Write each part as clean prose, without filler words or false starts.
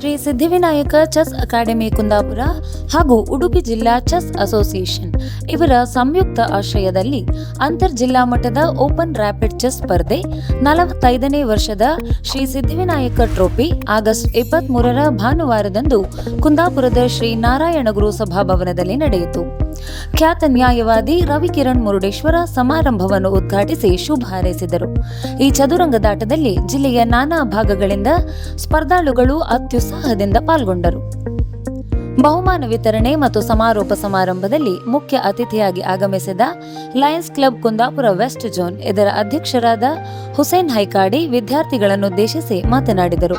Shri Siddhivinayak chess academy Kundapura ಹಾಗೂ ಉಡುಪಿ ಜಿಲ್ಲಾ chess association ಇವರ ಸಂಯುಕ್ತ ಆಶ್ರಯದಲ್ಲಿ ಅಂತರ್ ಜಿಲ್ಲಾ ಮಟ್ಟದ ಓಪನ್ ರ್ಯಾಪಿಡ್ ಚೆಸ್ ಸ್ಪರ್ಧೆ 45ನೇ ವರ್ಷದ ಶ್ರೀ ಸಿದ್ಧಿವಿನಾಯಕ ಟ್ರೋಫಿ ಆಗಸ್ಟ್ 23ರ ಭಾನುವಾರದಂದು ಕುಂದಾಪುರದ ಶ್ರೀ ನಾರಾಯಣಗುರು ಸಭಾಭವನದಲ್ಲಿ ನಡೆಯಿತು. ಖ್ಯಾತ ನ್ಯಾಯವಾದಿ ರವಿಕಿರಣ್ ಮುರುಡೇಶ್ವರ ಸಮಾರಂಭವನ್ನು ಉದ್ಘಾಟಿಸಿ ಶುಭ ಹಾರೈಸಿದರು. ಈ ಚದುರಂಗದಾಟದಲ್ಲಿ ಜಿಲ್ಲೆಯ ನಾನಾ ಭಾಗಗಳಿಂದ ಸ್ಪರ್ಧಾಳುಗಳು ಅತ್ಯುತ್ಸಾಹದಿಂದ ಪಾಲ್ಗೊಂಡರು. ಬಹುಮಾನ ವಿತರಣೆ ಮತ್ತು ಸಮಾರೋಪ ಸಮಾರಂಭದಲ್ಲಿ ಮುಖ್ಯ ಅತಿಥಿಯಾಗಿ ಆಗಮಿಸಿದ Lions Club Kundapur west zone ಇದರ ಅಧ್ಯಕ್ಷರಾದ ಹುಸೇನ್ ಹೈಕಾಡಿ ವಿದ್ಯಾರ್ಥಿಗಳನ್ನುದ್ದೇಶಿಸಿ ಮಾತನಾಡಿದರು.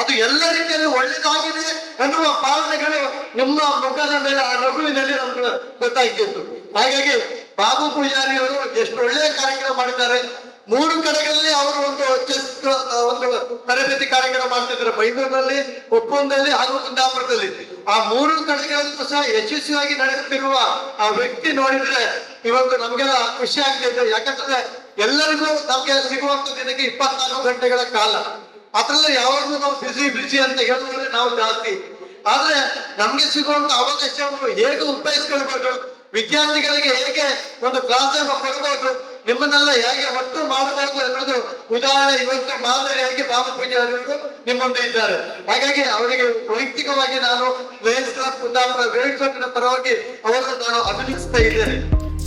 ಅದು ಎಲ್ಲ ರೀತಿಯಲ್ಲಿ ಒಳ್ಳೆಯದಾಗಿದೆ ಎನ್ನುವ ಭಾವನೆಗಳು ನಿಮ್ಮ ಮುಖದ ಮೇಲೆ ಆ ನಗುವಿನಲ್ಲಿ ನಮ್ಗೆ ಗೊತ್ತಾಗ್ತಿತ್ತು. ಹಾಗಾಗಿ ಬಾಬು ಪೂಜಾರಿ ಅವರು ಎಷ್ಟು ಒಳ್ಳೆಯ ಕಾರ್ಯಕ್ರಮ ಮಾಡಿದ್ದಾರೆ. 3 ಕಡೆಗಳಲ್ಲಿ ಅವರು ಒಂದು ಚೆಸ್ ಒಂದು ತರಬೇತಿ ಕಾರ್ಯಕ್ರಮ ಮಾಡ್ತಿದ್ರು, ಬೈಂದೂರಿನಲ್ಲಿ, ಉಪ್ಪುಂದಲ್ಲಿ ಹಾಗೂ ಕುಂದಾಪುರದಲ್ಲಿ. ಆ 3 ಕಡೆಗಳಲ್ಲೂ ಸಹ ಯಶಸ್ವಿಯಾಗಿ ನಡೆಯುತ್ತಿರುವ ಆ ವ್ಯಕ್ತಿ ನೋಡಿದ್ರೆ ಇವತ್ತು ನಮ್ಗೆಲ್ಲ ಖುಷಿ ಆಗ್ತಿದೆ. ಯಾಕಂದ್ರೆ ಎಲ್ಲರಿಗೂ ನಮ್ಗೆ ಸಿಗುವಂತ ದಿನಕ್ಕೆ 24 ಗಂಟೆಗಳ ಕಾಲ. ಅದ್ರಲ್ಲಿ ಯಾವಾಗಲೂ ನಾವು ಬಿಸಿ ಅಂತ ಹೇಳಿದ್ರೆ ನಾವು ಜಾಸ್ತಿ. ಆದ್ರೆ ನಮ್ಗೆ ಸಿಗುವಂತ ಅವಕಾಶವನ್ನು ಹೇಗೆ ಉಪಯೋಗಿಸ್ಕೊಳ್ಬಹುದು, ವಿದ್ಯಾರ್ಥಿಗಳಿಗೆ ಹೇಗೆ ಒಂದು ಕ್ಲಾಸ್ ಅನ್ನು ಕೊಡಬಹುದು, ನಿಮ್ಮನ್ನೆಲ್ಲ ಹೇಗೆ ಒಟ್ಟು ಮಾಡಬಹುದು ಅನ್ನೋದು ಉದಾಹರಣೆ ಇವತ್ತು ಮಾದರಿಯಾಗಿ ಬಾಬು ಪೂಜಾರಿಗಳು ನಿಮ್ಮ ಮುಂದೆ ಇದ್ದಾರೆ. ಹಾಗಾಗಿ ಅವರಿಗೆ ವೈಯಕ್ತಿಕವಾಗಿ ನಾನು ಲಯನ್ಸ್ ಕ್ಲಬ್ ಕುಂದಾಪುರ ವೇದಿಕೆ ಪರವಾಗಿ ಅವರನ್ನು ನಾನು ಅಭಿನಂದಿಸ್ತಾ ಇದ್ದೇನೆ.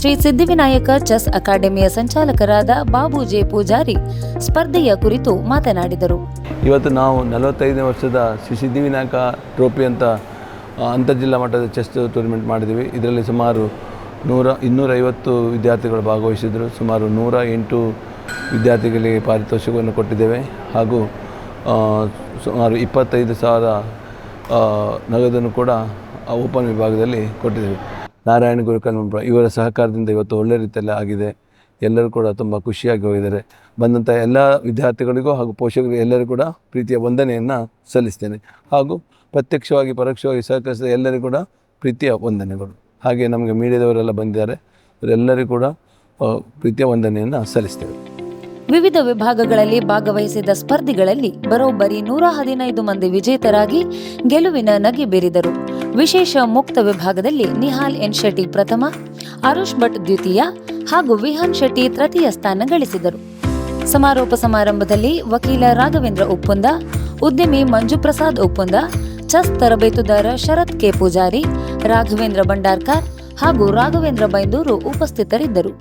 ಶ್ರೀ ಸಿದ್ಧಿವಿನಾಯಕ ಚೆಸ್ ಅಕಾಡೆಮಿಯ ಸಂಚಾಲಕರಾದ ಬಾಬು ಜೆ ಪೂಜಾರಿ ಸ್ಪರ್ಧೆಯ ಕುರಿತು ಮಾತನಾಡಿದರು. ಇವತ್ತು ನಾವು 45ನೇ ವರ್ಷದ ಶ್ರೀ ಸಿದ್ಧಿವಿನಾಯಕ ಟ್ರೋಫಿ ಅಂತ ಅಂತರ್ಜಿಲ್ಲಾ ಮಟ್ಟದ ಚೆಸ್ ಟೂರ್ನಮೆಂಟ್ ಮಾಡಿದ್ದೀವಿ. ಇದರಲ್ಲಿ ಸುಮಾರು 250 ವಿದ್ಯಾರ್ಥಿಗಳು ಭಾಗವಹಿಸಿದರು. ಸುಮಾರು 108 ವಿದ್ಯಾರ್ಥಿಗಳಿಗೆ ಪಾರಿತೋಷಿಕವನ್ನು ಕೊಟ್ಟಿದ್ದೇವೆ ಹಾಗೂ ಸುಮಾರು 25,000 ನಗದನ್ನು ಕೂಡ ಓಪನ್ ವಿಭಾಗದಲ್ಲಿ ಕೊಟ್ಟಿದ್ದೇವೆ. ನಾರಾಯಣ ಗುರುಕಲ್ಮಪುರ ಇವರ ಸಹಕಾರದಿಂದ ಇವತ್ತು ಒಳ್ಳೆ ರೀತಿಯಲ್ಲಿ ಆಗಿದೆ. ಎಲ್ಲರೂ ಕೂಡ ತುಂಬ ಖುಷಿಯಾಗಿ ಹೋಗಿದ್ದಾರೆ. ಬಂದಂಥ ಎಲ್ಲ ವಿದ್ಯಾರ್ಥಿಗಳಿಗೂ ಹಾಗೂ ಪೋಷಕರಿಗೂ ಎಲ್ಲರೂ ಕೂಡ ಪ್ರೀತಿಯ ವಂದನೆಯನ್ನು ಸಲ್ಲಿಸ್ತೇನೆ. ಹಾಗೂ ಪ್ರತ್ಯಕ್ಷವಾಗಿ ಪರೋಕ್ಷವಾಗಿ ಸಹಕರಿಸಿದ ಎಲ್ಲರಿಗೂ ಕೂಡ ಪ್ರೀತಿಯ ವಂದನೆಗಳು. ಹಾಗೆ ನಮಗೆ ಮೀಡಿಯಾದವರೆಲ್ಲ ಬಂದಿದ್ದಾರೆ, ಅವರೆಲ್ಲರಿಗೂ ಕೂಡ ಪ್ರೀತಿಯ ವಂದನೆಯನ್ನು ಸಲ್ಲಿಸ್ತೇವೆ. ವಿವಿಧ ವಿಭಾಗಗಳಲ್ಲಿ ಭಾಗವಹಿಸಿದ ಸ್ಪರ್ಧಿಗಳಲ್ಲಿ ಬರೋಬ್ಬರಿ 115 ಮಂದಿ ವಿಜೇತರಾಗಿ ಗೆಲುವಿನ ನಗೆ ಬೀರಿದರು. ವಿಶೇಷ ಮುಕ್ತ ವಿಭಾಗದಲ್ಲಿ ನಿಹಾಲ್ ಎನ್ ಶೆಟ್ಟಿ ಪ್ರಥಮ, ಅರುಷ್ ಭಟ್ ದ್ವಿತೀಯ ಹಾಗೂ ವಿಹಾನ್ ಶೆಟ್ಟಿ ತೃತೀಯ ಸ್ಥಾನ ಗಳಿಸಿದರು. ಸಮಾರೋಪ ಸಮಾರಂಭದಲ್ಲಿ ವಕೀಲ ರಾಘವೇಂದ್ರ ಉಪ್ಪುಂದ, ಉದ್ಯಮಿ ಮಂಜು ಪ್ರಸಾದ್ ಉಪ್ಪುಂದ, ಚೆಸ್ ತರಬೇತುದಾರ ಶರತ್ ಕೆ ಪೂಜಾರಿ, ರಾಘವೇಂದ್ರ ಭಂಡಾರ್ಕರ್ ಹಾಗೂ ರಾಘವೇಂದ್ರ ಬೈಂದೂರು ಉಪಸ್ಥಿತರಿದ್ದರು.